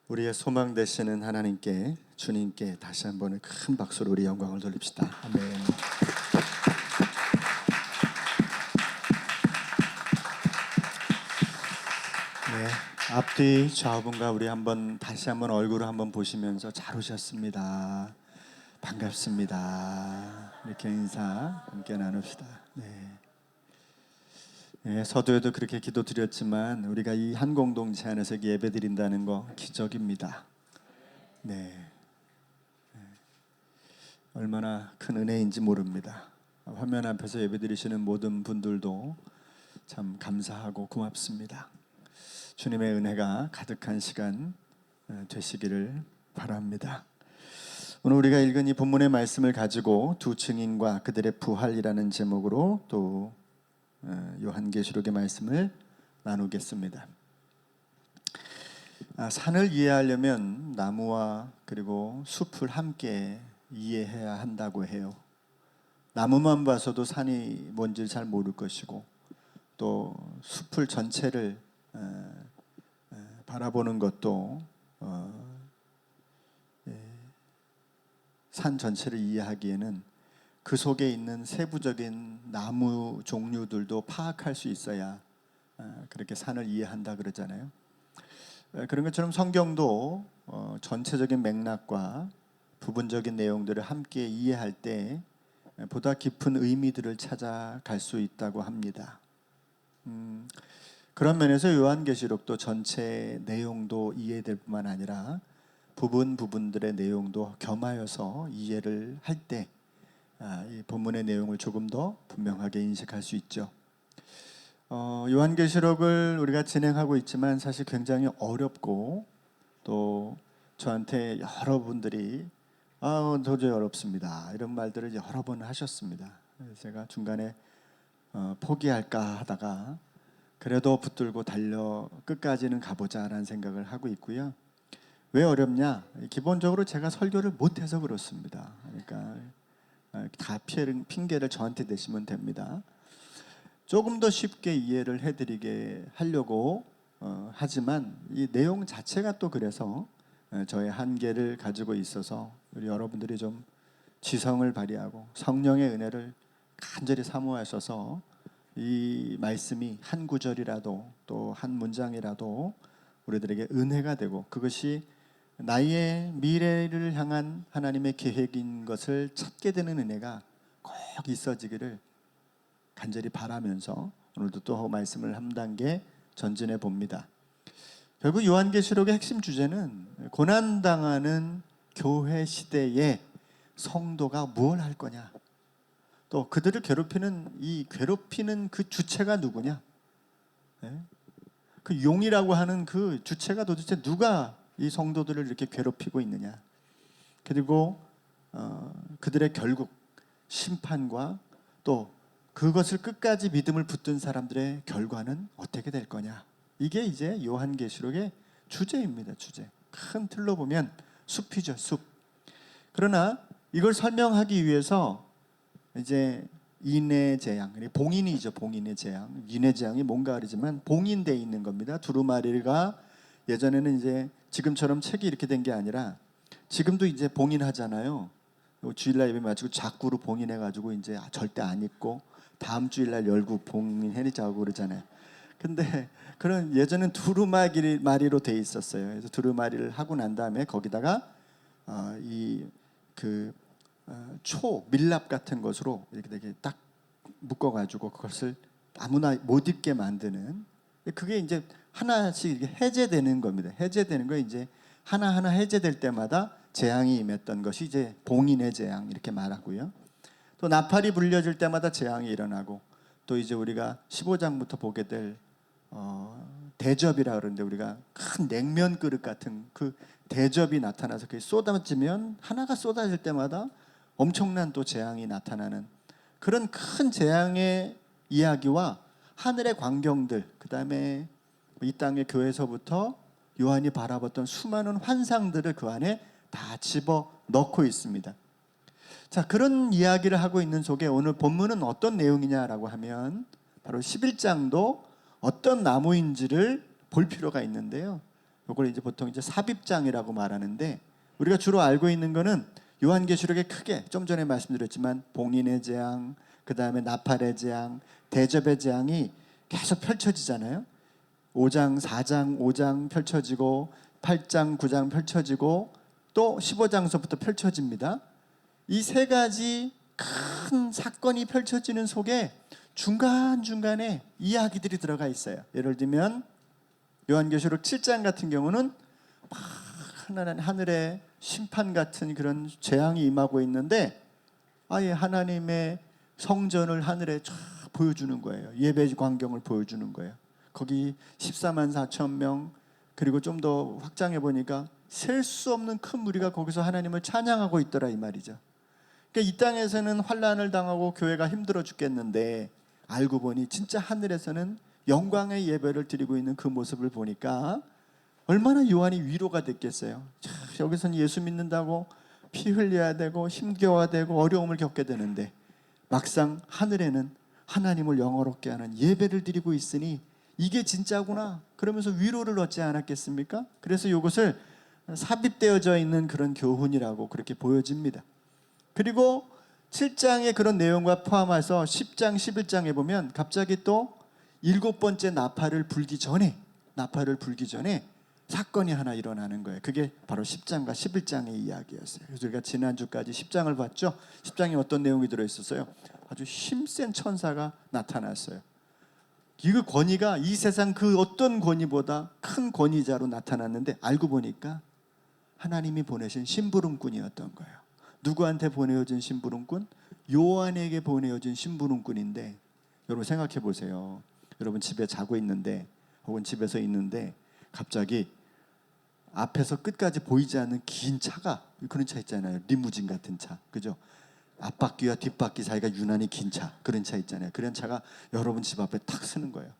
우리의 소망 되시는 하나님께, 주님께 다시 한번 큰 박수로 우리 영광을 돌립시다. 아멘. 네, 앞뒤 좌우분과 우리 다시 한번 얼굴을 한번 보시면서 잘 오셨습니다. 반갑습니다. 이렇게 인사 함께 나눕시다. 네, 서두에도 그렇게 기도드렸지만 우리가 이 한 공동체 안에서 예배드린다는 거 기적입니다. 네, 얼마나 큰 은혜인지 모릅니다. 화면 앞에서 예배드리시는 모든 분들도 참 감사하고 고맙습니다. 주님의 은혜가 가득한 시간 되시기를 바랍니다. 오늘 우리가 읽은 이 본문의 말씀을 가지고 두 증인과 그들의 부활이라는 제목으로 또 요한계시록의 말씀을 나누겠습니다. 산을 이해하려면 나무와 그리고 숲을 함께 이해해야 한다고 해요. 나무만 봐서도 산이 뭔지 잘 모를 것이고 또 숲을 전체를 바라보는 것도 산 전체를 이해하기에는 그 속에 있는 세부적인 나무 종류들도 파악할 수 있어야 그렇게 산을 이해한다 그러잖아요. 그런 것처럼 성경도 전체적인 맥락과 부분적인 내용들을 함께 이해할 때 보다 깊은 의미들을 찾아갈 수 있다고 합니다. 그런 면에서 요한계시록도 전체 내용도 이해될 뿐만 아니라 부분들의 내용도 겸하여서 이해를 할 때 이 본문의 내용을 조금 더 분명하게 인식할 수 있죠. 요한계시록을 우리가 진행하고 있지만 사실 굉장히 어렵고 또 저한테 여러분들이 도저히 어렵습니다 이런 말들을 여러 번 하셨습니다. 제가 중간에 포기할까 하다가 그래도 붙들고 달려 끝까지는 가보자라는 생각을 하고 있고요. 왜 어렵냐? 기본적으로 제가 설교를 못해서 그렇습니다. 그러니까 다 핑계를 저한테 대시면 됩니다. 조금 더 쉽게 이해를 해드리게 하려고 하지만 이 내용 자체가 또 그래서 저의 한계를 가지고 있어서 우리 여러분들이 좀 지성을 발휘하고 성령의 은혜를 간절히 사모하셔서 이 말씀이 한 구절이라도 또 한 문장이라도 우리들에게 은혜가 되고 그것이 나의 미래를 향한 하나님의 계획인 것을 찾게 되는 은혜가 꼭 있어지기를 간절히 바라면서 오늘도 또 말씀을 한 단계 전진해 봅니다. 결국 요한계시록의 핵심 주제는 고난당하는 교회 시대에 성도가 무엇을 할 거냐, 또 그들을 괴롭히는 그 주체가 누구냐, 그 용이라고 하는 그 주체가 도대체 누가 이 성도들을 이렇게 괴롭히고 있느냐, 그리고 그들의 결국 심판과 또 그것을 끝까지 믿음을 붙든 사람들의 결과는 어떻게 될 거냐, 이게 이제 요한계시록의 주제입니다. 주제. 큰 틀로 보면 숲이죠, 숲. 그러나 이걸 설명하기 위해서 이제 인의 재앙, 봉인이죠. 봉인의 재앙. 인의 재앙이 뭔가 하지만 봉인되어 있는 겁니다. 두루마리가 예전에는 이제 지금처럼 책이 이렇게 된 게 아니라 지금도 이제 봉인하잖아요. 주일날 예배 마치고 자꾸로 봉인해가지고 이제 절대 안 읽고 다음 주일날 열고 봉인해내자고 그러잖아요. 근데 그런 예전엔 두루마리로 돼 있었어요. 그래서 두루마리를 하고 난 다음에 거기다가 밀랍 같은 것으로 이렇게 되게 딱 묶어가지고 그것을 아무나 못 읽게 만드는, 그게 이제 하나씩 해제되는 겁니다. 해제되는 거 이제 하나하나 해제될 때마다 재앙이 임했던 것이 이제 봉인의 재앙 이렇게 말하고요. 또 나팔이 불려질 때마다 재앙이 일어나고 또 이제 우리가 15장부터 보게 될 대접이라 그러는데 우리가 큰 냉면 그릇 같은 그 대접이 나타나서 그게 쏟아지면 하나가 쏟아질 때마다 엄청난 또 재앙이 나타나는 그런 큰 재앙의 이야기와 하늘의 광경들, 그 다음에 이 땅의 교회에서부터 요한이 바라봤던 수많은 환상들을 그 안에 다 집어넣고 있습니다. 자, 그런 이야기를 하고 있는 속에 오늘 본문은 어떤 내용이냐라고 하면 바로 11장도 어떤 나무인지를 볼 필요가 있는데요. 이걸 이제 보통 이제 삽입장이라고 말하는데, 우리가 주로 알고 있는 거는 요한계시록에 크게 좀 전에 말씀드렸지만 봉인의 재앙, 그 다음에 나팔의 재앙, 대접의 재앙이 계속 펼쳐지잖아요. 5장, 4장, 5장 펼쳐지고 8장, 9장 펼쳐지고 또 15장서부터 펼쳐집니다. 이 세 가지 큰 사건이 펼쳐지는 속에 중간중간에 이야기들이 들어가 있어요. 예를 들면 요한계시록 7장 같은 경우는 막 하늘에 심판 같은 그런 재앙이 임하고 있는데 아예 하나님의 성전을 하늘에 쫙 보여주는 거예요. 예배 광경을 보여주는 거예요. 거기 14만 4천 명, 그리고 좀 더 확장해 보니까 셀 수 없는 큰 무리가 거기서 하나님을 찬양하고 있더라 이 말이죠. 그러니까 이 땅에서는 환난을 당하고 교회가 힘들어 죽겠는데 알고 보니 진짜 하늘에서는 영광의 예배를 드리고 있는 그 모습을 보니까 얼마나 요한이 위로가 됐겠어요. 자, 여기서는 예수 믿는다고 피 흘려야 되고 힘겨워야 되고 어려움을 겪게 되는데 막상 하늘에는 하나님을 영화롭게 하는 예배를 드리고 있으니 이게 진짜구나 그러면서 위로를 얻지 않았겠습니까? 그래서 이것을 삽입되어져 있는 그런 교훈이라고 그렇게 보여집니다. 그리고 7장의 그런 내용과 포함해서 10장, 11장에 보면 갑자기 또 7번째 나팔을 불기 전에 사건이 하나 일어나는 거예요. 그게 바로 10장과 11장의 이야기였어요. 그래서 우리가 지난주까지 10장을 봤죠. 10장에 어떤 내용이 들어있었어요? 아주 힘센 천사가 나타났어요. 그 권위가 이 세상 그 어떤 권위보다 큰 권위자로 나타났는데 알고 보니까 하나님이 보내신 심부름꾼이었던 거예요. 누구한테 보내어진 심부름꾼? 요한에게 보내어진 심부름꾼인데, 여러분 생각해 보세요. 여러분 집에 자고 있는데 혹은 집에서 있는데 갑자기 앞에서 끝까지 보이지 않는 긴 차가, 그런 차 있잖아요. 리무진 같은 차, 그죠? 앞바퀴와 뒷바퀴 사이가 유난히 긴 차, 그런 차 있잖아요. 그런 차가 여러분 집 앞에 탁 서는 거예요.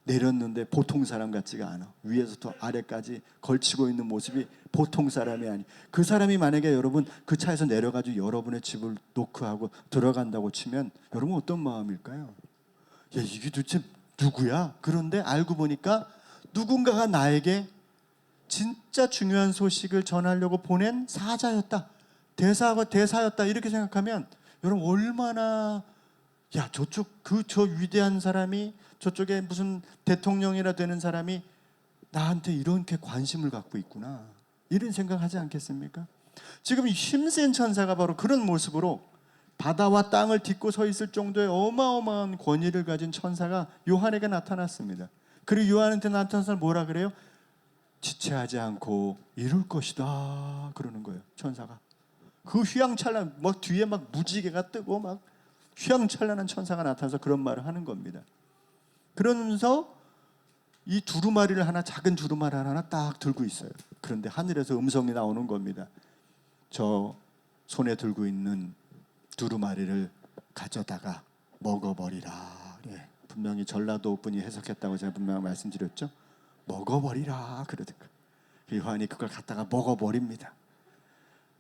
내렸는데 보통 사람 같지가 않아. 위에서부터 아래까지 걸치고 있는 모습이 보통 사람이 아니. 그 사람이 만약에 여러분 그 차에서 내려가지고 여러분의 집을 노크하고 들어간다고 치면 여러분 어떤 마음일까요? 야, 이게 도대체 누구야? 그런데 알고 보니까 누군가가 나에게 진짜 중요한 소식을 전하려고 보낸 사자였다, 대사였다, 이렇게 생각하면 여러분 얼마나, 야, 저 위대한 사람이, 저쪽에 무슨 대통령이라 되는 사람이 나한테 이렇게 관심을 갖고 있구나, 이런 생각하지 않겠습니까? 지금 이 힘센 천사가 바로 그런 모습으로 바다와 땅을 딛고 서 있을 정도의 어마어마한 권위를 가진 천사가 요한에게 나타났습니다. 그리고 요한한테 나타나서 뭐라 그래요? 지체하지 않고 이룰 것이다 그러는 거예요. 천사가 그 휘황찬란, 막 뒤에 막 무지개가 뜨고 막 휘황찬란한 천사가 나타나서 그런 말을 하는 겁니다. 그러면서 이 두루마리를 하나, 작은 두루마리 하나 딱 들고 있어요. 그런데 하늘에서 음성이 나오는 겁니다. 저 손에 들고 있는 두루마리를 가져다가 먹어버리라. 예, 분명히 전라도 분이 해석했다고 제가 분명히 말씀드렸죠. 먹어버리라 그러더라고요. 요한이 그걸 갖다가 먹어버립니다.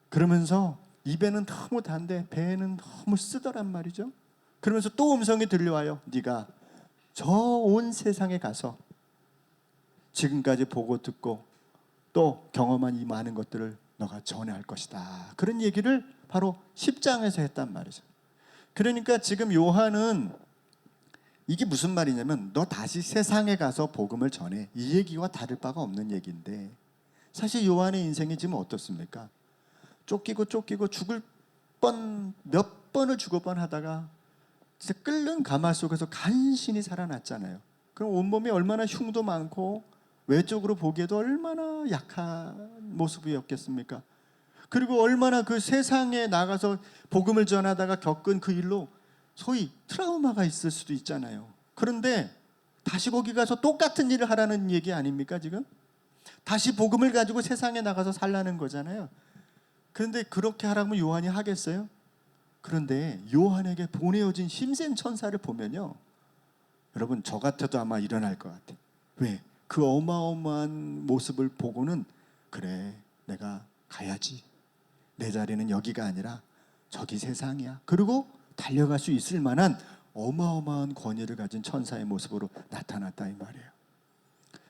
그러면서 입에는 너무 단데 배에는 너무 쓰더란 말이죠. 그러면서 또 음성이 들려와요. 네가 저 온 세상에 가서 지금까지 보고 듣고 또 경험한 이 많은 것들을 너가 전할 것이다. 그런 얘기를 바로 10장에서 했단 말이죠. 그러니까 지금 요한은 이게 무슨 말이냐면 너 다시 세상에 가서 복음을 전해, 이 얘기와 다를 바가 없는 얘기인데, 사실 요한의 인생이 지금 어떻습니까? 쫓기고 죽을 뻔, 몇 번을 죽을 뻔하다가 진짜 끓는 가마 속에서 간신히 살아났잖아요. 그럼 온몸이 얼마나 흉도 많고 외적으로 보기에도 얼마나 약한 모습이었겠습니까? 그리고 얼마나 그 세상에 나가서 복음을 전하다가 겪은 그 일로 소위 트라우마가 있을 수도 있잖아요. 그런데 다시 거기 가서 똑같은 일을 하라는 얘기 아닙니까 지금? 다시 복음을 가지고 세상에 나가서 살라는 거잖아요. 그런데 그렇게 하라면 요한이 하겠어요? 그런데 요한에게 보내어진 힘센 천사를 보면요, 여러분 저 같아도 아마 일어날 것 같아요. 왜? 그 어마어마한 모습을 보고는 그래, 내가 가야지, 내 자리는 여기가 아니라 저기 세상이야, 그리고 달려갈 수 있을 만한 어마어마한 권위를 가진 천사의 모습으로 나타났다 이 말이에요.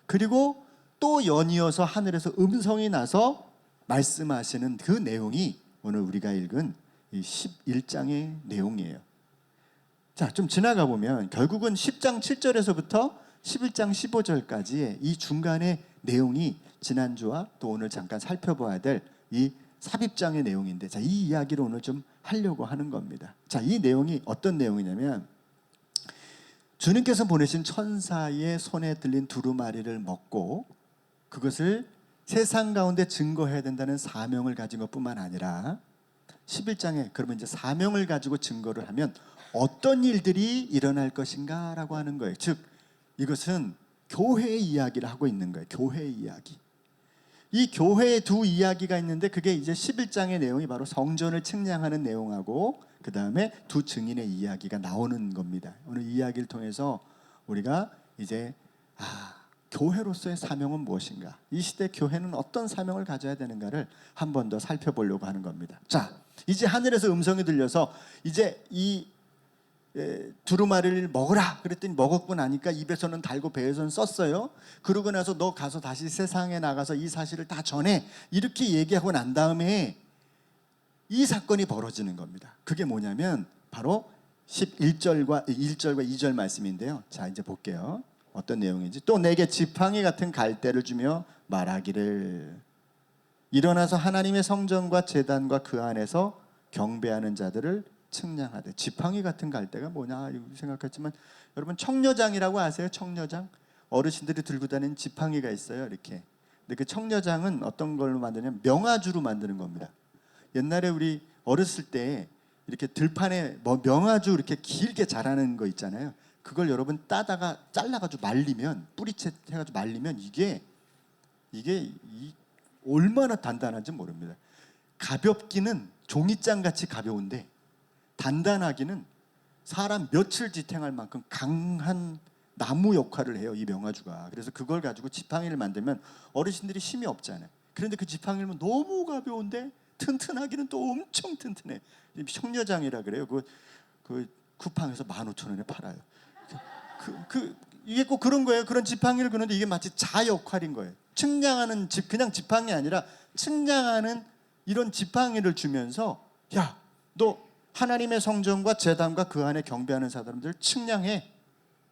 그리고 또 연이어서 하늘에서 음성이 나서 말씀하시는 그 내용이 오늘 우리가 읽은 이 11장의 내용이에요. 자, 좀 지나가 보면 결국은 10장 7절에서부터 11장 15절까지의 이 중간의 내용이 지난주와 또 오늘 잠깐 살펴봐야 될 이 삽입장의 내용인데, 자, 이 이야기를 오늘 좀 하려고 하는 겁니다. 자, 이 내용이 어떤 내용이냐면 주님께서 보내신 천사의 손에 들린 두루마리를 먹고 그것을 세상 가운데 증거해야 된다는 사명을 가진 것뿐만 아니라 11장에 그러면 이제 사명을 가지고 증거를 하면 어떤 일들이 일어날 것인가 라고 하는 거예요. 즉 이것은 교회의 이야기를 하고 있는 거예요. 교회의 이야기. 이 교회의 두 이야기가 있는데 그게 이제 11장의 내용이 바로 성전을 측량하는 내용하고 그 다음에 두 증인의 이야기가 나오는 겁니다. 오늘 이 이야기를 통해서 우리가 이제 교회로서의 사명은 무엇인가, 이 시대 교회는 어떤 사명을 가져야 되는가를 한 번 더 살펴보려고 하는 겁니다. 자, 이제 하늘에서 음성이 들려서 이제 이 두루마리를 먹으라 그랬더니 먹었고 나니까 입에서는 달고 배에서는 썼어요. 그러고 나서 너 가서 다시 세상에 나가서 이 사실을 다 전해, 이렇게 얘기하고 난 다음에 이 사건이 벌어지는 겁니다. 그게 뭐냐면 바로 11절과 1절과 2절 말씀인데요. 자, 이제 볼게요. 어떤 내용인지. 또 내게 지팡이 같은 갈대를 주며 말하기를 일어나서 하나님의 성전과 제단과 그 안에서 경배하는 자들을 측량하되. 지팡이 같은 갈대가 뭐냐 생각했지만 여러분 청려장이라고 아세요? 청려장? 어르신들이 들고 다니는 지팡이가 있어요. 이렇게. 근데 그 청려장은 어떤 걸로 만드냐면 명아주로 만드는 겁니다. 옛날에 우리 어렸을 때 이렇게 들판에 명아주 이렇게 길게 자라는 거 있잖아요. 그걸 여러분 따다가 잘라가지고 말리면, 뿌리채 해가지고 말리면 이게 얼마나 단단한지 모릅니다. 가볍기는 종이장 같이 가벼운데 단단하기는 사람 며칠 지탱할 만큼 강한 나무 역할을 해요, 이 명아주가. 그래서 그걸 가지고 지팡이를 만들면 어르신들이 힘이 없잖아요. 그런데 그 지팡이는 너무 가벼운데 튼튼하기는 또 엄청 튼튼해. 청려장이라 그래요. 그 쿠팡에서 15,000원에 팔아요. 이게 꼭 그런 거예요. 그런 지팡이를 그는데 이게 마치 자 역할인 거예요. 측량하는 그냥 지팡이 아니라 측량하는 이런 지팡이를 주면서 야, 너 하나님의 성전과 제단과 그 안에 경배하는 사람들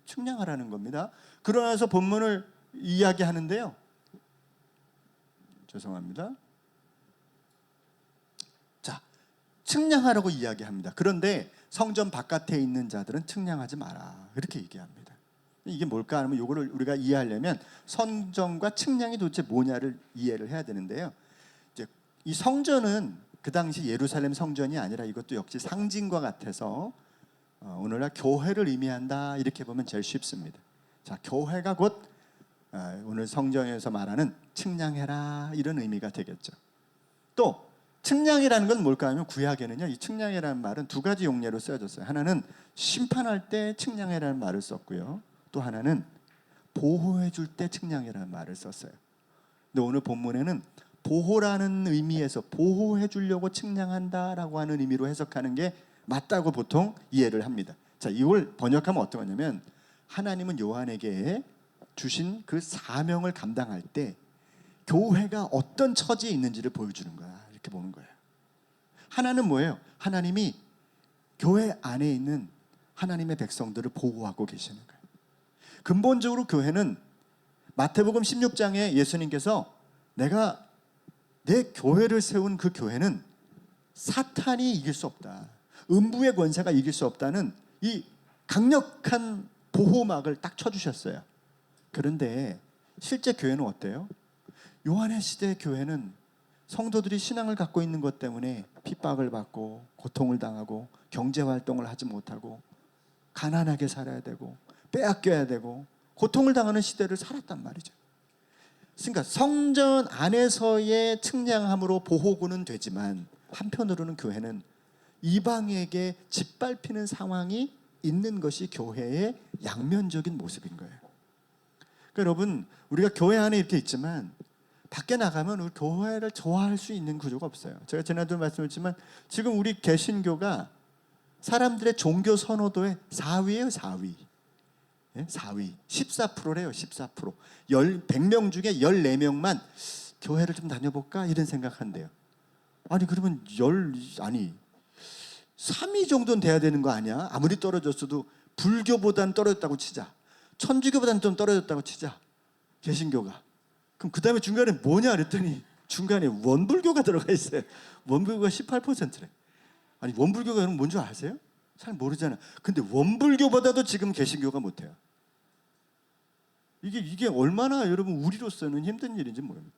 측량하라는 겁니다. 그러면서 본문을 이야기하는데요. 죄송합니다. 자, 측량하라고 이야기합니다. 그런데 성전 바깥에 있는 자들은 측량하지 마라, 이렇게 얘기합니다. 이게 뭘까 하면 이거를 우리가 이해하려면 성전과 측량이 도대체 뭐냐를 이해를 해야 되는데요. 이제 이 성전은 그 당시 예루살렘 성전이 아니라 이것도 역시 상징과 같아서 오늘날 교회를 의미한다, 이렇게 보면 제일 쉽습니다. 자, 교회가 곧 오늘 성경에서 말하는 측량해라, 이런 의미가 되겠죠. 또 측량이라는 건 뭘까 하면 구약에는요, 이 측량이라는 말은 두 가지 용례로 쓰여졌어요. 하나는 심판할 때 측량이라는 말을 썼고요, 또 하나는 보호해 줄 때 측량이라는 말을 썼어요. 근데 오늘 본문에는 보호라는 의미에서 보호해 주려고 측량한다라고 하는 의미로 해석하는 게 맞다고 보통 이해를 합니다. 자, 이걸 번역하면 어떤 거냐면 하나님은 요한에게 주신 그 사명을 감당할 때 교회가 어떤 처지에 있는지를 보여주는 거야, 이렇게 보는 거예요. 하나는 뭐예요? 하나님이 교회 안에 있는 하나님의 백성들을 보호하고 계시는 거예요. 근본적으로 교회는 마태복음 16장에 예수님께서 내가 내 교회를 세운 그 교회는 사탄이 이길 수 없다, 음부의 권세가 이길 수 없다는 이 강력한 보호막을 딱 쳐주셨어요. 그런데 실제 교회는 어때요? 요한의 시대 교회는 성도들이 신앙을 갖고 있는 것 때문에 핍박을 받고 고통을 당하고 경제활동을 하지 못하고 가난하게 살아야 되고 빼앗겨야 되고 고통을 당하는 시대를 살았단 말이죠. 그러니까 성전 안에서의 측량함으로 보호구는 되지만 한편으로는 교회는 이방에게 짓밟히는 상황이 있는 것이 교회의 양면적인 모습인 거예요. 그러니까 여러분, 우리가 교회 안에 이렇게 있지만 밖에 나가면 우리 교회를 좋아할 수 있는 구조가 없어요. 제가 지난주에 말씀드렸지만 지금 우리 개신교가 사람들의 종교 선호도의 4위예요, 4위. 4위 14%래요. 14%. 100명 중에 14명만 교회를 좀 다녀볼까 이런 생각한대요. 아니 그러면 3위 정도는 돼야 되는 거 아니야? 아무리 떨어졌어도 불교보다는 떨어졌다고 치자. 천주교보다는 좀 떨어졌다고 치자. 개신교가. 그럼 그 다음에 중간에 뭐냐 그랬더니 중간에 원불교가 들어가 있어요. 원불교가 18%래. 아니 원불교가 여러분 뭔지 아세요? 잘 모르잖아. 근데 원불교보다도 지금 개신교가 못해요. 이게 얼마나 여러분 우리로서는 힘든 일인지 모릅니다.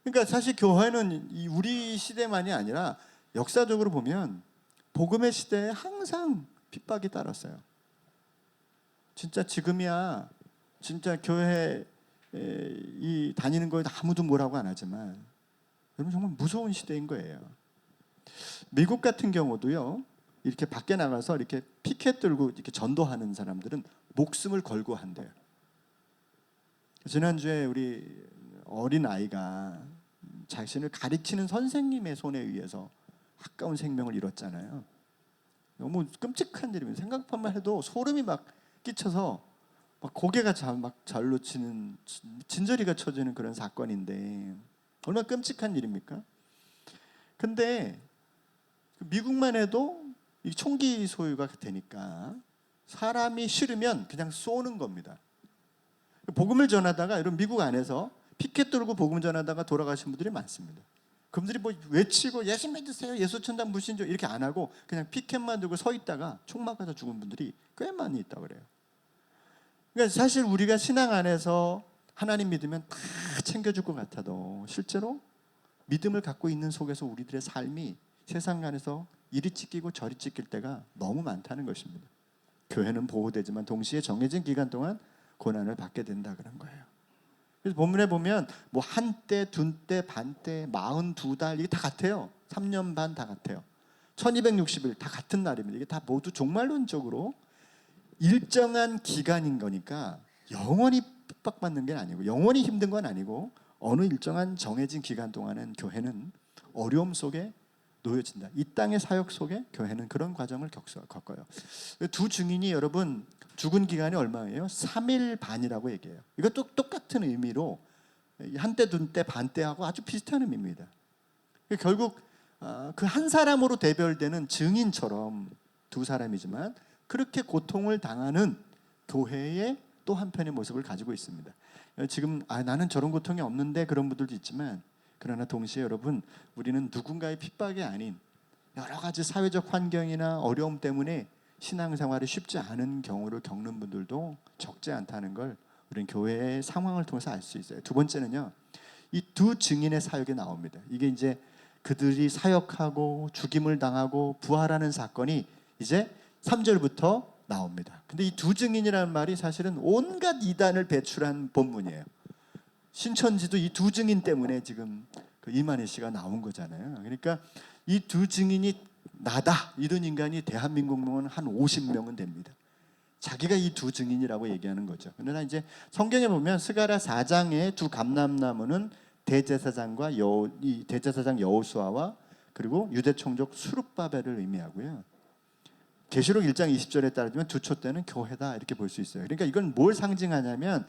그러니까 사실 교회는 우리 시대만이 아니라 역사적으로 보면 복음의 시대에 항상 핍박이 따랐어요. 진짜 지금이야 진짜 교회 다니는 거에 아무도 뭐라고 안 하지만 여러분 정말 무서운 시대인 거예요. 미국 같은 경우도요. 이렇게 밖에 나가서 이렇게 피켓 들고 이렇게 전도하는 사람들은 목숨을 걸고 한대요. 지난주에 우리 어린 아이가 자신을 가르치는 선생님의 손에 의해서 아까운 생명을 잃었잖아요. 너무 끔찍한 일입니다. 생각만 해도 소름이 막 끼쳐서 막 고개가 막 절로 치는 진저리가 쳐지는 그런 사건인데 얼마나 끔찍한 일입니까? 근데 미국만 해도 이 총기 소유가 되니까 사람이 싫으면 그냥 쏘는 겁니다. 복음을 전하다가 이런 미국 안에서 피켓 들고 복음 전하다가 돌아가신 분들이 많습니다. 그분들이 뭐 외치고 예수 믿으세요, 예수 천당 불신조 이렇게 안 하고 그냥 피켓만 들고 서 있다가 총 맞아서 죽은 분들이 꽤 많이 있다고 그래요. 그러니까 사실 우리가 신앙 안에서 하나님 믿으면 다 챙겨줄 것 같아도 실제로 믿음을 갖고 있는 속에서 우리들의 삶이 세상 안에서 이리 찢기고 저리 찢길 때가 너무 많다는 것입니다. 교회는 보호되지만 동시에 정해진 기간 동안 고난을 받게 된다 그런 거예요. 그래서 본문에 보면 뭐 한때, 둔때, 반때, 42달 이게 다 같아요. 3년 반 다 같아요. 1260일 다 같은 날입니다. 이게 다 모두 종말론적으로 일정한 기간인 거니까 영원히 핍박받는 게 아니고 영원히 힘든 건 아니고 어느 일정한 정해진 기간 동안은 교회는 어려움 속에 놓여진다. 이 땅의 사역 속에 교회는 그런 과정을 겪어요. 두 증인이 여러분 죽은 기간이 얼마예요? 3일 반이라고 얘기해요. 이것도 똑같은 의미로 한때, 둔때, 반때하고 아주 비슷한 의미입니다. 결국 그 한 사람으로 대별되는 증인처럼 두 사람이지만 그렇게 고통을 당하는 교회의 또 한편의 모습을 가지고 있습니다. 지금 나는 저런 고통이 없는데 그런 분들도 있지만 그러나 동시에 여러분 우리는 누군가의 핍박이 아닌 여러 가지 사회적 환경이나 어려움 때문에 신앙생활이 쉽지 않은 경우를 겪는 분들도 적지 않다는 걸 우리는 교회의 상황을 통해서 알 수 있어요. 두 번째는요. 이 두 증인의 사역이 나옵니다. 이게 이제 그들이 사역하고 죽임을 당하고 부활하는 사건이 이제 3절부터 나옵니다. 근데 이 두 증인이라는 말이 사실은 온갖 이단을 배출한 본문이에요. 신천지도 이 두 증인 때문에 지금 그 이만희 씨가 나온 거잖아요. 그러니까 이 두 증인이 나다 이런 인간이 대한민국은 한 50명은 됩니다. 자기가 이 두 증인이라고 얘기하는 거죠. 그러나 이제 성경에 보면 스가랴 4장의 두 감람나무는 대제사장과 대제사장 여호수아와 그리고 유대 총독 수룹바벨을 의미하고요. 계시록 1장 20절에 따르면 두 촛대는 교회다 이렇게 볼 수 있어요. 그러니까 이건 뭘 상징하냐면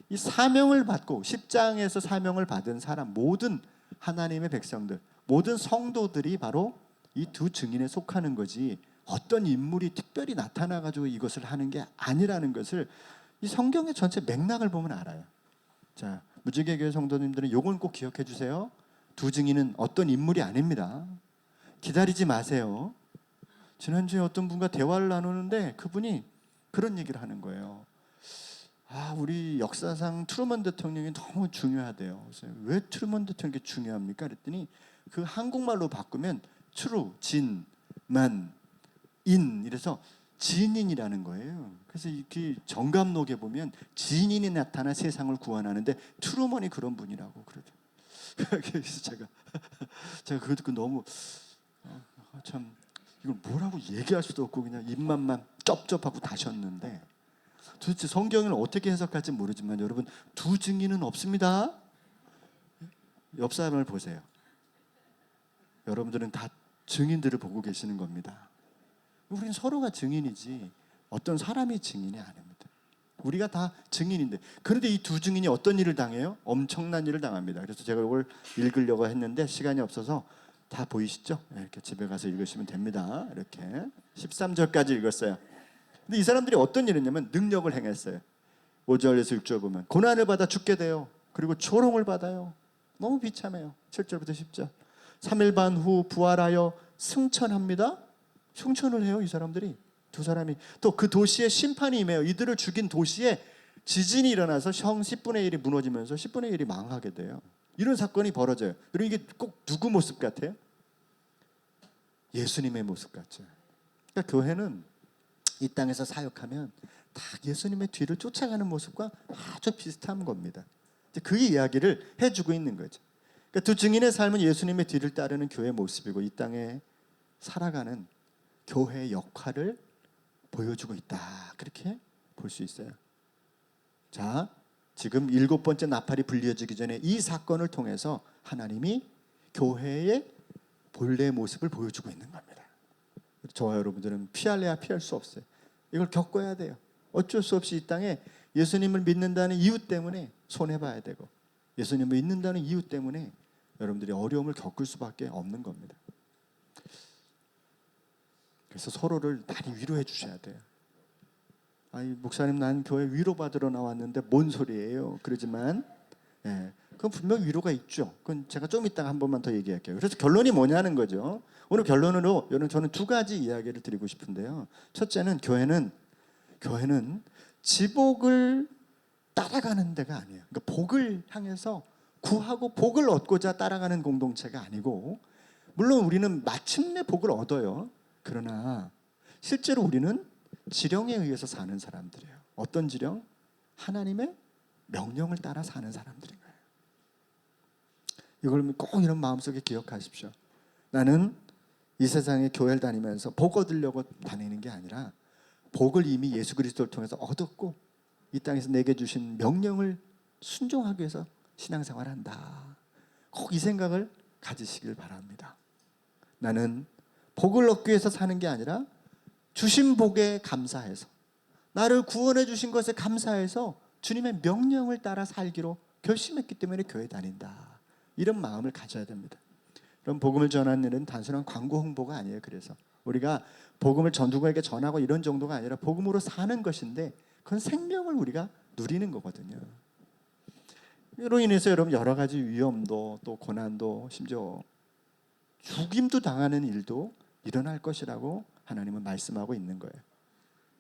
이 사명을 받고 10장에서 사명을 받은 사람 모든 하나님의 백성들 모든 성도들이 바로 이 두 증인에 속하는 거지 어떤 인물이 특별히 나타나가지고 이것을 하는 게 아니라는 것을 이 성경의 전체 맥락을 보면 알아요. 자, 무지개교회 성도님들은 이건 꼭 기억해 주세요. 두 증인은 어떤 인물이 아닙니다. 기다리지 마세요. 지난주에 어떤 분과 대화를 나누는데 그분이 그런 얘기를 하는 거예요. 우리 역사상 트루먼 대통령이 너무 중요하대요. 그래서 왜 트루먼 대통령이 중요합니까? 그랬더니 그 한국말로 바꾸면 트루, 진, 만, 인 이래서 진인이라는 거예요. 그래서 이렇게 정감록에 보면 진인이 나타나 세상을 구원하는데 트루먼이 그런 분이라고 그러죠. 그래서 제가 그거 듣고 너무 참 이걸 뭐라고 얘기할 수도 없고 그냥 입맛만 쩝쩝하고 다셨는데 도대체 성경을 어떻게 해석할지 모르지만 여러분 두 증인은 없습니다. 옆 사람을 보세요. 여러분들은 다 증인들을 보고 계시는 겁니다. 우리는 서로가 증인이지 어떤 사람이 증인이 아닙니다. 우리가 다 증인인데, 그런데 이 두 증인이 어떤 일을 당해요? 엄청난 일을 당합니다. 그래서 제가 이걸 읽으려고 했는데 시간이 없어서 다 보이시죠? 이렇게 집에 가서 읽으시면 됩니다. 이렇게 13절까지 읽었어요. 근데 이 사람들이 어떤 일을 했냐면 능력을 행했어요. 5절에서 6절 보면 고난을 받아 죽게 돼요. 그리고 조롱을 받아요. 너무 비참해요. 7절부터 10절. 3일 반 후 부활하여 승천합니다. 승천을 해요. 이 사람들이, 두 사람이. 또 그 도시에 심판이 임해요. 이들을 죽인 도시에 지진이 일어나서 성 10분의 1이 무너지면서 10분의 1이 망하게 돼요. 이런 사건이 벌어져요. 그리고 이게 꼭 누구 모습 같아요? 예수님의 모습 같죠. 그러니까 교회는 이 땅에서 사역하면 다 예수님의 뒤를 쫓아가는 모습과 아주 비슷한 겁니다. 그 이야기를 해주고 있는 거죠. 그러니까 두 증인의 삶은 예수님의 뒤를 따르는 교회의 모습이고 이 땅에 살아가는 교회의 역할을 보여주고 있다. 그렇게 볼 수 있어요. 자, 지금 7번째 나팔이 불려지기 전에 이 사건을 통해서 하나님이 교회의 본래의 모습을 보여주고 있는 겁니다. 저와 여러분들은 피할래야 피할 수 없어요. 이걸 겪어야 돼요. 어쩔 수 없이 이 땅에 예수님을 믿는다는 이유 때문에 손해봐야 되고, 예수님을 믿는다는 이유 때문에 여러분들이 어려움을 겪을 수밖에 없는 겁니다. 그래서 서로를 많이 위로해 주셔야 돼요. 아니, 목사님, 난 교회 위로받으러 나왔는데 뭔 소리예요? 그러지만 그건 분명 위로가 있죠. 그건 제가 좀 이따가 한 번만 더 얘기할게요. 그래서 결론이 뭐냐는 거죠. 오늘 결론으로 여러분, 저는 두 가지 이야기를 드리고 싶은데요. 첫째는 교회는 지복을 따라가는 데가 아니에요. 그러니까 복을 향해서 구하고 복을 얻고자 따라가는 공동체가 아니고, 물론 우리는 마침내 복을 얻어요. 그러나 실제로 우리는 지령에 의해서 사는 사람들이에요. 어떤 지령? 하나님의 명령을 따라 사는 사람들인 거예요. 이걸 꼭 이런 마음속에 기억하십시오. 나는 이 세상에 교회를 다니면서 복 얻으려고 다니는 게 아니라 복을 이미 예수 그리스도를 통해서 얻었고 이 땅에서 내게 주신 명령을 순종하기 위해서 신앙생활을 한다. 꼭 이 생각을 가지시길 바랍니다. 나는 복을 얻기 위해서 사는 게 아니라 주신 복에 감사해서, 나를 구원해 주신 것에 감사해서 주님의 명령을 따라 살기로 결심했기 때문에 교회 다닌다. 이런 마음을 가져야 됩니다. 그럼 복음을 전하는 일은 단순한 광고 홍보가 아니에요. 그래서 우리가 복음을 누구에게 전하고 이런 정도가 아니라 복음으로 사는 것인데, 그건 생명을 우리가 누리는 거거든요. 이로 인해서 여러분 여러 가지 위험도 또 고난도 심지어 죽임도 당하는 일도 일어날 것이라고 하나님은 말씀하고 있는 거예요.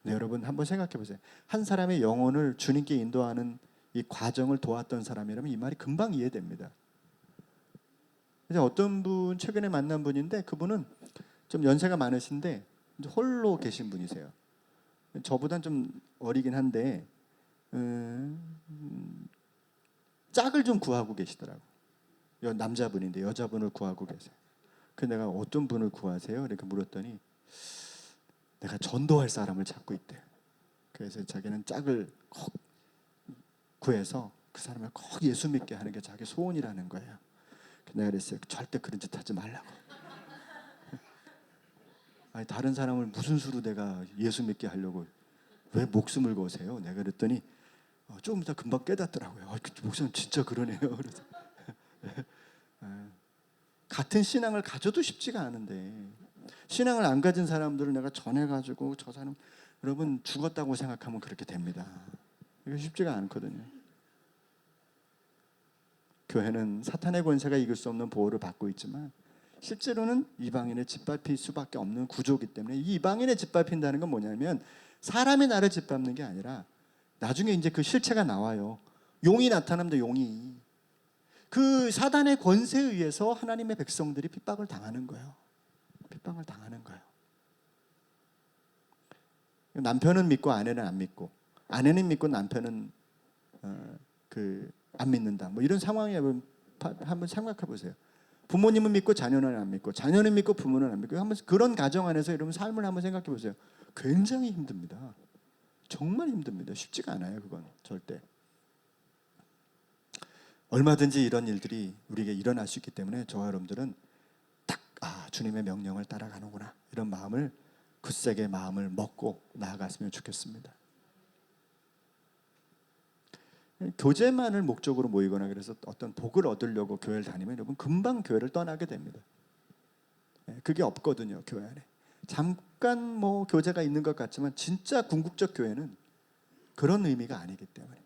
네, 여러분 한번 생각해 보세요. 한 사람의 영혼을 주님께 인도하는 이 과정을 도왔던 사람이라면 이 말이 금방 이해됩니다. 이제 어떤 분 최근에 만난 분인데, 그분은 좀 연세가 많으신데 이제 홀로 계신 분이세요. 저보단 좀 어리긴 한데 짝을 좀 구하고 계시더라고. 남자분인데 여자분을 구하고 계세요. 그래서 내가 어떤 분을 구하세요? 이렇게 물었더니 내가 전도할 사람을 찾고 있대. 그래서 자기는 짝을 꼭 구해서 그 사람을 꼭 예수 믿게 하는 게 자기 소원이라는 거예요. 내가 그랬어요. 절대 그런 짓 하지 말라고. 아니, 다른 사람을 무슨 수로 내가 예수 믿게 하려고 왜 목숨을 거세요? 내가 그랬더니 조금 이따 금방 깨닫더라고요. 목사님 진짜 그러네요. 그래서 같은 신앙을 가져도 쉽지가 않은데, 신앙을 안 가진 사람들을 내가 전해가지고 저 사람 여러분 죽었다고 생각하면 그렇게 됩니다. 이거 쉽지가 않거든요. 교회는 사탄의 권세가 이길 수 없는 보호를 받고 있지만 실제로는 이방인을 짓밟힐 수밖에 없는 구조이기 때문에, 이 이방인을 짓밟힌다는 건 뭐냐면 사람이 나를 짓밟는 게 아니라 나중에 이제 그 실체가 나와요. 용이 나타납니다. 용이. 그 사단의 권세에 의해서 하나님의 백성들이 핍박을 당하는 거예요. 핍박을 당하는 거예요. 남편은 믿고 아내는 안 믿고, 아내는 믿고 남편은 안 믿는다. 뭐 이런 상황에 한번 생각해 보세요. 부모님은 믿고 자녀는 안 믿고, 자녀는 믿고 부모는 안 믿고, 한번 그런 가정 안에서 여러분 삶을 한번 생각해 보세요. 굉장히 힘듭니다. 정말 힘듭니다. 쉽지가 않아요. 그건 절대. 얼마든지 이런 일들이 우리에게 일어날 수 있기 때문에 저와 여러분들은 딱 주님의 명령을 따라가는구나, 이런 마음을, 굳세게 마음을 먹고 나아갔으면 좋겠습니다. 교제만을 목적으로 모이거나 그래서 어떤 복을 얻으려고 교회를 다니면 여러분 금방 교회를 떠나게 됩니다. 그게 없거든요, 교회 안에. 잠깐 뭐 교제가 있는 것 같지만 진짜 궁극적 교회는 그런 의미가 아니기 때문에.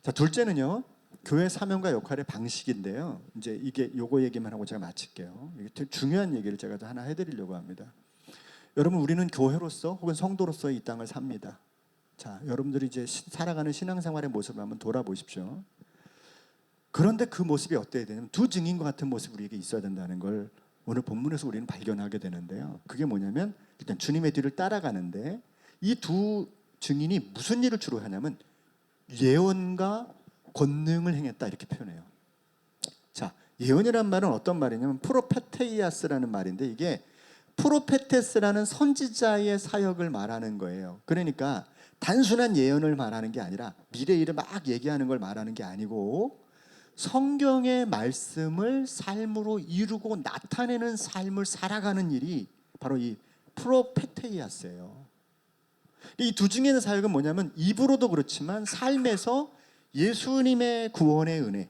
자, 둘째는요, 교회 사명과 역할의 방식인데요. 이제 이게 요거 얘기만 하고 제가 마칠게요. 이게 되게 중요한 얘기를 제가 하나 해드리려고 합니다. 여러분, 우리는 교회로서 혹은 성도로서 이 땅을 삽니다. 자, 여러분들이 이제 살아가는 신앙생활의 모습을 한번 돌아보십시오. 그런데 그 모습이 어때야 되냐면 두 증인과 같은 모습이 우리에게 있어야 된다는 걸 오늘 본문에서 우리는 발견하게 되는데요. 그게 뭐냐면 일단 주님의 뒤를 따라가는데 이 두 증인이 무슨 일을 주로 하냐면 예언과 권능을 행했다 이렇게 표현해요. 자, 예언이란 말은 어떤 말이냐면 프로페테이아스라는 말인데 이게 프로페테스라는 선지자의 사역을 말하는 거예요. 그러니까 단순한 예언을 말하는 게 아니라 미래 일을 막 얘기하는 걸 말하는 게 아니고 성경의 말씀을 삶으로 이루고 나타내는 삶을 살아가는 일이 바로 이 프로페테이아스예요. 이 두 중에는 사역은 뭐냐면 입으로도 그렇지만 삶에서 예수님의 구원의 은혜,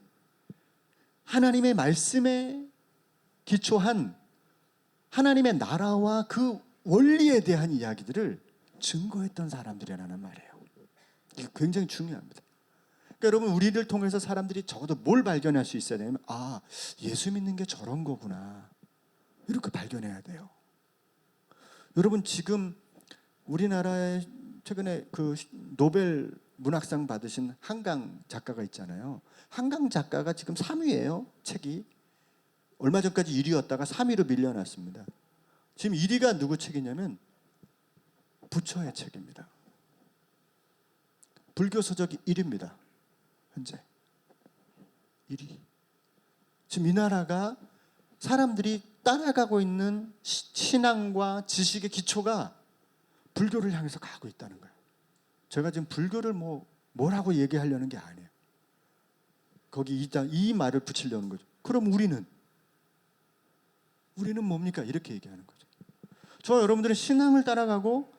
하나님의 말씀에 기초한 하나님의 나라와 그 원리에 대한 이야기들을 증거했던 사람들이라는 말이에요. 이게 굉장히 중요합니다. 그러니까 여러분, 우리를 통해서 사람들이 적어도 뭘 발견할 수 있어야 되냐면 아, 예수 믿는 게 저런 거구나 이렇게 발견해야 돼요. 여러분, 지금 우리나라에 최근에 그 노벨 문학상 받으신 한강 작가가 있잖아요. 한강 작가가 지금 3위예요. 책이 얼마 전까지 1위였다가 3위로 밀려났습니다. 지금 1위가 누구 책이냐면 부처의 책입니다. 불교 서적이 1위입니다. 현재 1위. 지금 이 나라가 사람들이 따라가고 있는 신앙과 지식의 기초가 불교를 향해서 가고 있다는 거예요. 제가 지금 불교를 뭐라고 얘기하려는 게 아니에요. 거기 이 말을 붙이려는 거죠. 그럼 우리는 뭡니까? 이렇게 얘기하는 거죠. 저와 여러분들은 신앙을 따라가고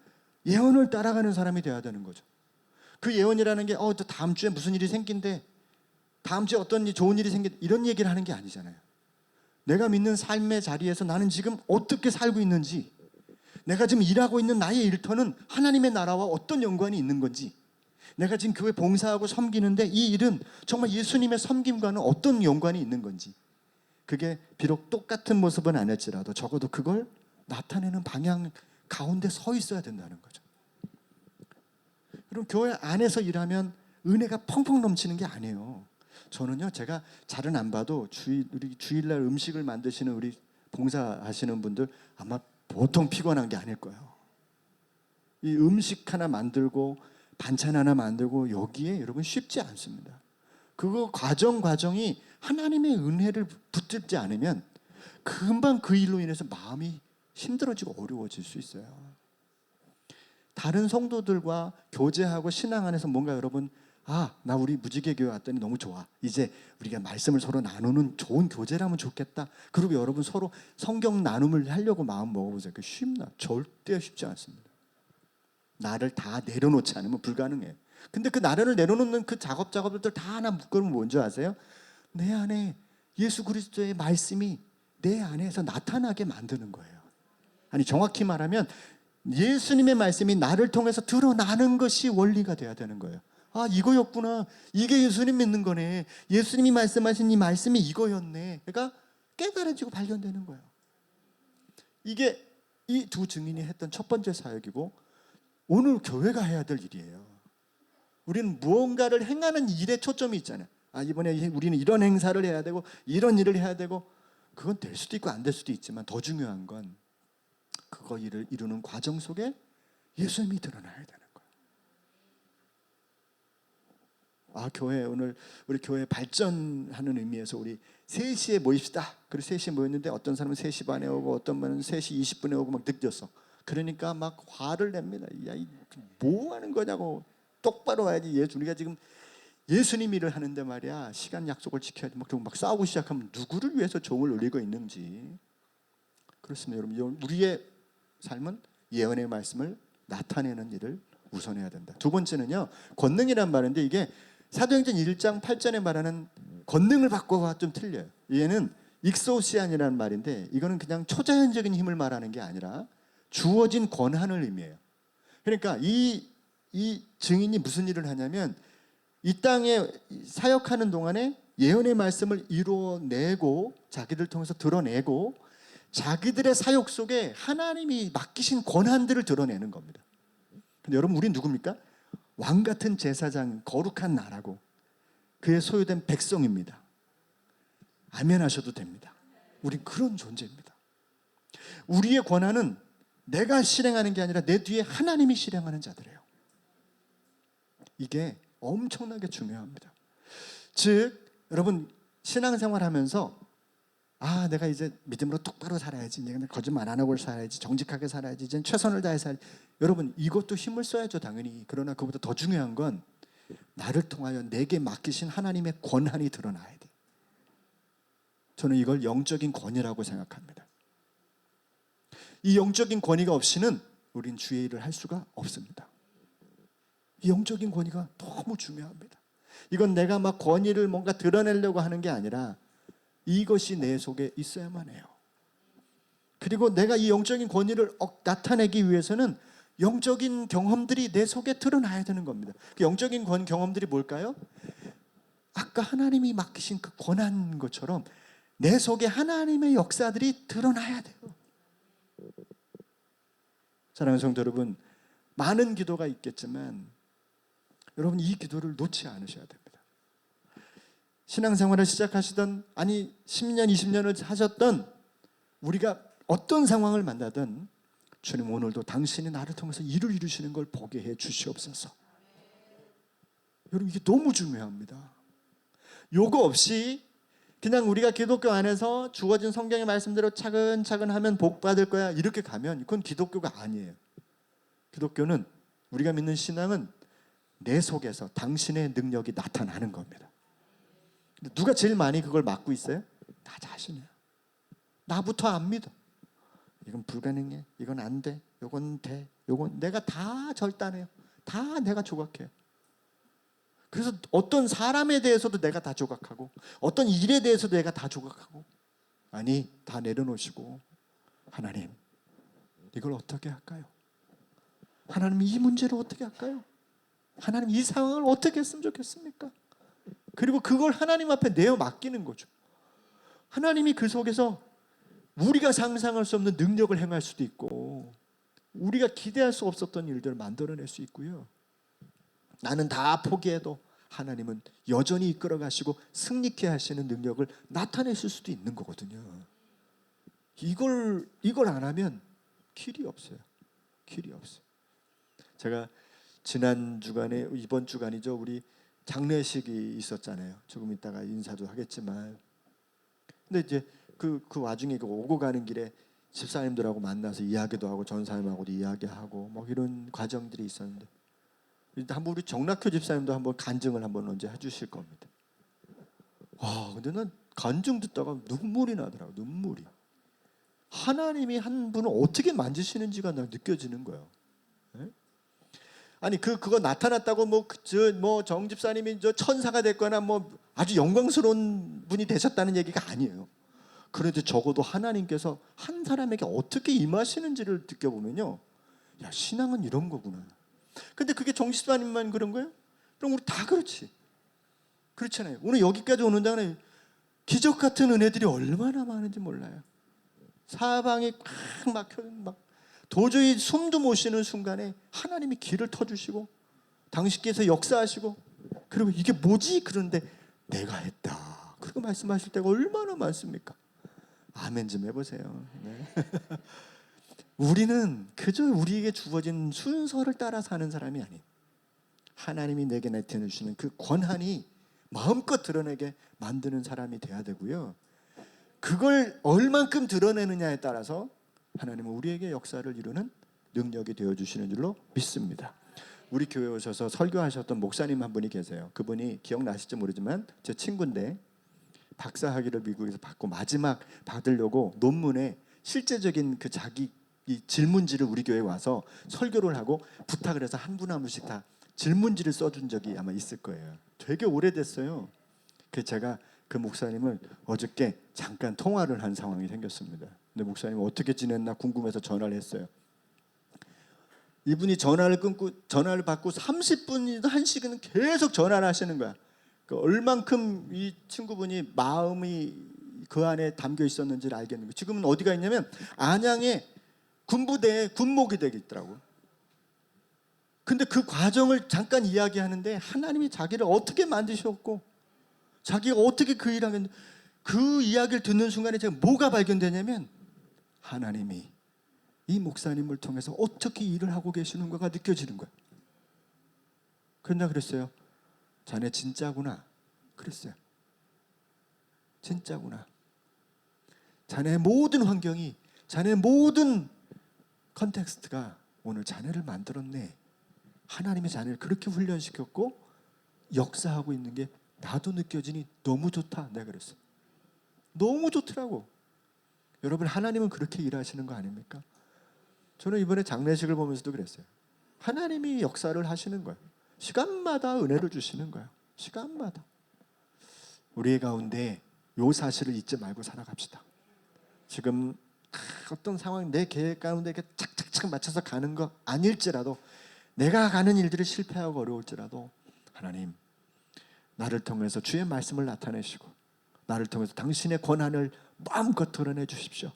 예언을 따라가는 사람이 돼야 되는 거죠. 그 예언이라는 게 다음 주에 무슨 일이 생긴대, 다음 주에 어떤 좋은 일이 생긴대, 이런 얘기를 하는 게 아니잖아요. 내가 믿는 삶의 자리에서 나는 지금 어떻게 살고 있는지, 내가 지금 일하고 있는 나의 일터는 하나님의 나라와 어떤 연관이 있는 건지, 내가 지금 교회 봉사하고 섬기는데 이 일은 정말 예수님의 섬김과는 어떤 연관이 있는 건지, 그게 비록 똑같은 모습은 아닐지라도 적어도 그걸 나타내는 방향 가운데 서 있어야 된다는 거죠. 여러분, 교회 안에서 일하면 은혜가 펑펑 넘치는 게 아니에요. 저는요, 제가 잘은 안 봐도 우리 주일날 음식을 만드시는 우리 봉사하시는 분들 아마 보통 피곤한 게 아닐 거예요. 이 음식 하나 만들고 반찬 하나 만들고 여기에 여러분 쉽지 않습니다. 그거 과정이 하나님의 은혜를 붙들지 않으면 금방 그 일로 인해서 마음이 힘들어지고 어려워질 수 있어요. 다른 성도들과 교제하고 신앙 안에서 뭔가 여러분 나 우리 무지개 교회 왔더니 너무 좋아. 이제 우리가 말씀을 서로 나누는 좋은 교제라면 좋겠다. 그리고 여러분 서로 성경 나눔을 하려고 마음 먹어보세요. 그 쉽나? 절대 쉽지 않습니다. 나를 다 내려놓지 않으면 불가능해요. 근데 그 나를 내려놓는 그 작업들을 다 하나 묶으면 뭔지 아세요? 내 안에 예수 그리스도의 말씀이 내 안에서 나타나게 만드는 거예요. 아니, 정확히 말하면 예수님의 말씀이 나를 통해서 드러나는 것이 원리가 돼야 되는 거예요. 이거였구나. 이게 예수님 믿는 거네. 예수님이 말씀하신 이 말씀이 이거였네. 그러니까 깨달아지고 발견되는 거예요. 이게 이 두 증인이 했던 첫 번째 사역이고 오늘 교회가 해야 될 일이에요. 우리는 무언가를 행하는 일에 초점이 있잖아요. 이번에 우리는 이런 행사를 해야 되고 이런 일을 해야 되고, 그건 될 수도 있고 안 될 수도 있지만 더 중요한 건 그거 일을 이루는 과정 속에 예수님이 드러나야 되는 거예요. 교회 오늘 우리 교회 발전하는 의미에서 우리 3시에 모입시다. 그리고 3시에 모였는데 어떤 사람은 3시 반에 오고 어떤 분은 3시 20분에 오고 막 늦었어. 그러니까 막 화를 냅니다. 뭐 하는 거냐고. 똑바로 와야지. 우리가 지금 예수님 일을 하는데 말이야, 시간 약속을 지켜야지. 막 싸우고 시작하면 누구를 위해서 종을 울리고 있는지. 그렇습니다, 여러분. 우리의 삶은 예언의 말씀을 나타내는 일을 우선해야 된다. 두 번째는요, 권능이란 말인데 이게 사도행전 1장 8절에 말하는 권능을 받고와 좀 틀려요. 얘는 익소시안이라는 말인데 이거는 그냥 초자연적인 힘을 말하는 게 아니라 주어진 권한을 의미해요. 그러니까 이 증인이 무슨 일을 하냐면 이 땅에 사역하는 동안에 예언의 말씀을 이루어내고 자기들 통해서 드러내고 자기들의 사역 속에 하나님이 맡기신 권한들을 드러내는 겁니다. 근데 여러분 우린 누굽니까? 왕 같은 제사장, 거룩한 나라고 그의 소유된 백성입니다. 아멘 하셔도 됩니다. 우린 그런 존재입니다. 우리의 권한은 내가 실행하는 게 아니라 내 뒤에 하나님이 실행하는 자들이에요. 이게 엄청나게 중요합니다. 즉 여러분 신앙생활 하면서 내가 이제 믿음으로 똑바로 살아야지, 내가 거짓말 안 하고 살아야지, 정직하게 살아야지, 이제 최선을 다해 살아야지. 여러분 이것도 힘을 써야죠 당연히. 그러나 그보다 더 중요한 건 나를 통하여 내게 맡기신 하나님의 권한이 드러나야 돼. 저는 이걸 영적인 권위라고 생각합니다. 이 영적인 권위가 없이는 우린 주의 일을 할 수가 없습니다. 이 영적인 권위가 너무 중요합니다. 이건 내가 막 권위를 뭔가 드러내려고 하는 게 아니라 이것이 내 속에 있어야만 해요. 그리고 내가 이 영적인 권위를 나타내기 위해서는 영적인 경험들이 내 속에 드러나야 되는 겁니다. 그 영적인 경험들이 뭘까요? 아까 하나님이 맡기신 그 권한 것처럼 내 속에 하나님의 역사들이 드러나야 돼요. 사랑하는 성도 여러분, 많은 기도가 있겠지만 여러분 이 기도를 놓지 않으셔야 됩니다. 신앙생활을 시작하시던 10년, 20년을 하셨던 우리가 어떤 상황을 만나든 주님 오늘도 당신이 나를 통해서 일을 이루시는 걸 보게 해 주시옵소서. 여러분 이게 너무 중요합니다. 요거 없이 그냥 우리가 기독교 안에서 주어진 성경의 말씀대로 차근차근 하면 복 받을 거야 이렇게 가면 그건 기독교가 아니에요. 기독교는 우리가 믿는 신앙은 내 속에서 당신의 능력이 나타나는 겁니다. 누가 제일 많이 그걸 맡고 있어요? 나 자신이야. 나부터 안 믿어. 이건 불가능해. 이건 안 돼. 이건 돼. 이건 내가 다 절단해요. 다 내가 조각해요. 그래서 어떤 사람에 대해서도 내가 다 조각하고 어떤 일에 대해서도 내가 다 조각하고 아니 다 내려놓으시고 하나님 이걸 어떻게 할까요? 하나님 이 문제를 어떻게 할까요? 하나님 이 상황을 어떻게 했으면 좋겠습니까? 그리고 그걸 하나님 앞에 내어 맡기는 거죠. 하나님이 그 속에서 우리가 상상할 수 없는 능력을 행할 수도 있고 우리가 기대할 수 없었던 일들을 만들어낼 수 있고요. 나는 다 포기해도 하나님은 여전히 이끌어 가시고 승리케 하시는 능력을 나타내실 수도 있는 거거든요. 이걸 안 하면 길이 없어요. 길이 없어요. 제가 지난 주간에 이번 주간이죠. 우리 장례식이 있었잖아요. 조금 있다가 인사도 하겠지만 근데 이제 그 와중에 오고 가는 길에 집사님들하고 만나서 이야기도 하고 전사님하고도 이야기하고 뭐 이런 과정들이 있었는데 한번 우리 정락효 집사님도 한번 간증을 한번 언제 해주실 겁니다. 근데 난 간증 듣다가 눈물이 나더라고. 눈물이. 하나님이 한 분을 어떻게 만지시는지가 나 느껴지는 거예요. 네? 아니 그거 나타났다고 정 집사님이 천사가 됐거나 아주 영광스러운 분이 되셨다는 얘기가 아니에요. 그래도 적어도 하나님께서 한 사람에게 어떻게 임하시는지를 느껴보면요, 야 신앙은 이런 거구나. 근데 그게 정 집사님만 그런 거예요? 그럼 우리 다 그렇지. 그렇잖아요. 오늘 여기까지 오는 동안에 기적 같은 은혜들이 얼마나 많은지 몰라요. 사방이 꽉 막혀 도저히 숨도 못 쉬는 순간에 하나님이 길을 터주시고 당신께서 역사하시고 그리고 이게 뭐지? 그런데 내가 했다. 그렇게 말씀하실 때가 얼마나 많습니까? 아멘 좀 해보세요. 네. 우리는 그저 우리에게 주어진 순서를 따라 사는 사람이 아닌 하나님이 내게 나타내주시는 그 권한이 마음껏 드러내게 만드는 사람이 돼야 되고요. 그걸 얼만큼 드러내느냐에 따라서 하나님은 우리에게 역사를 이루는 능력이 되어주시는 줄로 믿습니다. 우리 교회에 오셔서 설교하셨던 목사님 한 분이 계세요. 그분이 기억나실지 모르지만 제 친구인데 박사학위를 미국에서 받고 마지막 받으려고 논문에 실제적인 자기 이 질문지를 우리 교회에 와서 설교를 하고 부탁을 해서 한 분 한 분씩 다 질문지를 써준 적이 아마 있을 거예요. 되게 오래됐어요. 제가 그 목사님을 어저께 잠깐 통화를 한 상황이 생겼습니다. 근데 목사님 어떻게 지냈나 궁금해서 전화를 했어요. 이분이 전화를 받고 30분이든 1시간은 계속 전화를 하시는 거야. 얼만큼 이 친구분이 마음이 그 안에 담겨 있었는지를 알겠는 거예요. 지금은 어디가 있냐면 안양에 군부대에 군목이 되게 있더라고. 근데 그 과정을 잠깐 이야기하는데 하나님이 자기를 어떻게 만드셨고 자기가 어떻게 그 일을 하겠는데, 그 이야기를 듣는 순간에 제가 뭐가 발견되냐면 하나님이 이 목사님을 통해서 어떻게 일을 하고 계시는가가 느껴지는 거예요. 그런다 그랬어요. 자네 진짜구나 그랬어요. 진짜구나. 자네의 모든 환경이, 자네의 모든 컨텍스트가 오늘 자네를 만들었네. 하나님이 자네를 그렇게 훈련시켰고 역사하고 있는 게 나도 느껴지니 너무 좋다. 내가 그랬어. 너무 좋더라고. 여러분, 하나님은 그렇게 일하시는 거 아닙니까? 저는 이번에 장례식을 보면서도 그랬어요. 하나님이 역사를 하시는 거예요. 시간마다 은혜를 주시는 거예요. 시간마다. 우리의 가운데 이 사실을 잊지 말고 살아갑시다. 지금 어떤 상황, 내 계획 가운데 이렇게 착착착 맞춰서 가는 거 아닐지라도, 내가 가는 일들이 실패하고 어려울지라도 하나님, 나를 통해서 주의 말씀을 나타내시고 나를 통해서 당신의 권한을 마음껏 드러내 주십시오.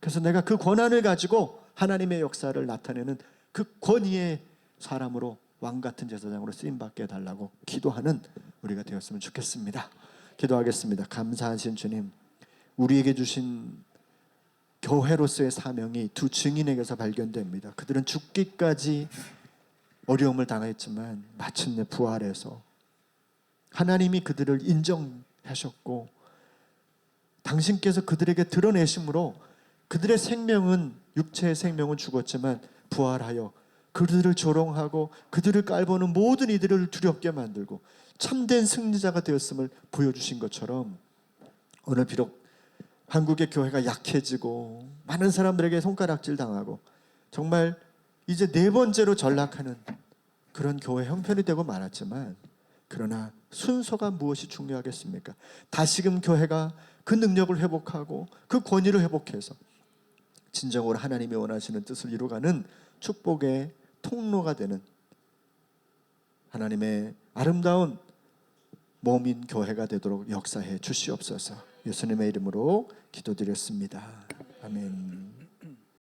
그래서 내가 그 권한을 가지고 하나님의 역사를 나타내는 그 권위의 사람으로, 왕같은 제사장으로 쓰임받게 해달라고 기도하는 우리가 되었으면 좋겠습니다. 기도하겠습니다. 감사하신 주님, 우리에게 주신 교회로서의 사명이 두 증인에게서 발견됩니다. 그들은 죽기까지 어려움을 당했지만 마침내 부활해서 하나님이 그들을 인정하셨고 당신께서 그들에게 드러내심으로 그들의 생명은, 육체의 생명은 죽었지만 부활하여 그들을 조롱하고 그들을 깔보는 모든 이들을 두렵게 만들고 참된 승리자가 되었음을 보여주신 것처럼, 오늘 비록 한국의 교회가 약해지고 많은 사람들에게 손가락질 당하고 정말 이제 4번째로 전락하는 그런 교회 형편이 되고 말았지만, 그러나 순서가 무엇이 중요하겠습니까? 다시금 교회가 그 능력을 회복하고 그 권위를 회복해서 진정으로 하나님이 원하시는 뜻을 이루어가는 축복의 통로가 되는 하나님의 아름다운 몸인 교회가 되도록 역사해 주시옵소서. 예수님의 이름으로 기도드렸습니다. 아멘.